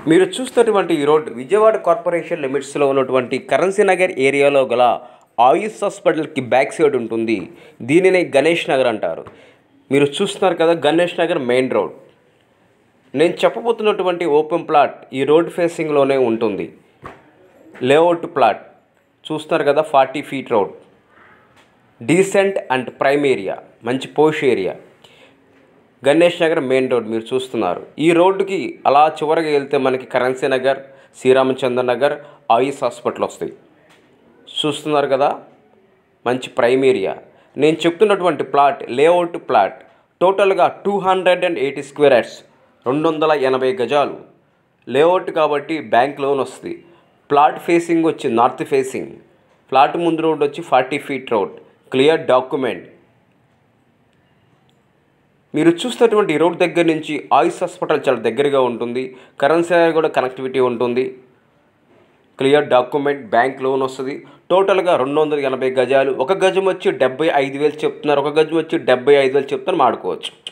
మీరు చూస్తున్నటువంటి ఈ రోడ్ విజయవాడ కార్పొరేషన్ లిమిట్స్లో ఉన్నటువంటి కరెన్సీ నగర్ ఏరియాలో గల ఆయుష్ హాస్పిటల్కి బ్యాక్ సైడ్ ఉంటుంది. దీనిని గణేష్ నగర్ అంటారు. మీరు చూస్తున్నారు కదా, గణేష్ నగర్ మెయిన్ రోడ్. నేను చెప్పబోతున్నటువంటి ఓపెన్ ప్లాట్ ఈ రోడ్ ఫేసింగ్లోనే ఉంటుంది. లేఅవుట్ ప్లాట్ చూస్తున్నారు కదా, 40 feet road, decent and prime area, మంచి posh area. Ganesh Nagar main road మీరు చూస్తున్నారు. ఈ రోడ్డుకి అలా చివరికి వెళ్తే మనకి కరెన్సీ నగర్, శ్రీరామచంద్ర నగర్, ఆయుష్ హాస్పిటల్ వస్తాయి. చూస్తున్నారు కదా, మంచి ప్రైమ్ ఏరియా. నేను చెప్తున్నటువంటి ప్లాట్ లేఅవుట్ ప్లాట్ టోటల్గా 280 స్క్వేర్ యార్డ్స్, 280 గజాలు లేఅవుట్ కాబట్టి బ్యాంక్ లోన్ వస్తుంది. ప్లాట్ ఫేసింగ్ వచ్చి నార్త్ ఫేసింగ్, ప్లాట్ ముందు రోడ్ వచ్చి 40 ఫీట్ రోడ్, క్లియర్ డాక్యుమెంట్. మీరు చూస్తున్నటువంటి రోడ్ దగ్గర నుంచి ఆయుష్ హాస్పిటల్ చాలా దగ్గరగా ఉంటుంది. కరెన్సీ కూడా కనెక్టివిటీ ఉంటుంది. క్లియర్ డాక్యుమెంట్, బ్యాంక్ లోన్ వస్తుంది. టోటల్గా 280 గజాలు. ఒక గజం వచ్చి 75,000 చెప్తున్నారు, ఒక గజం వచ్చి 75,000 చెప్తున్నారు. మాడుకోవచ్చు.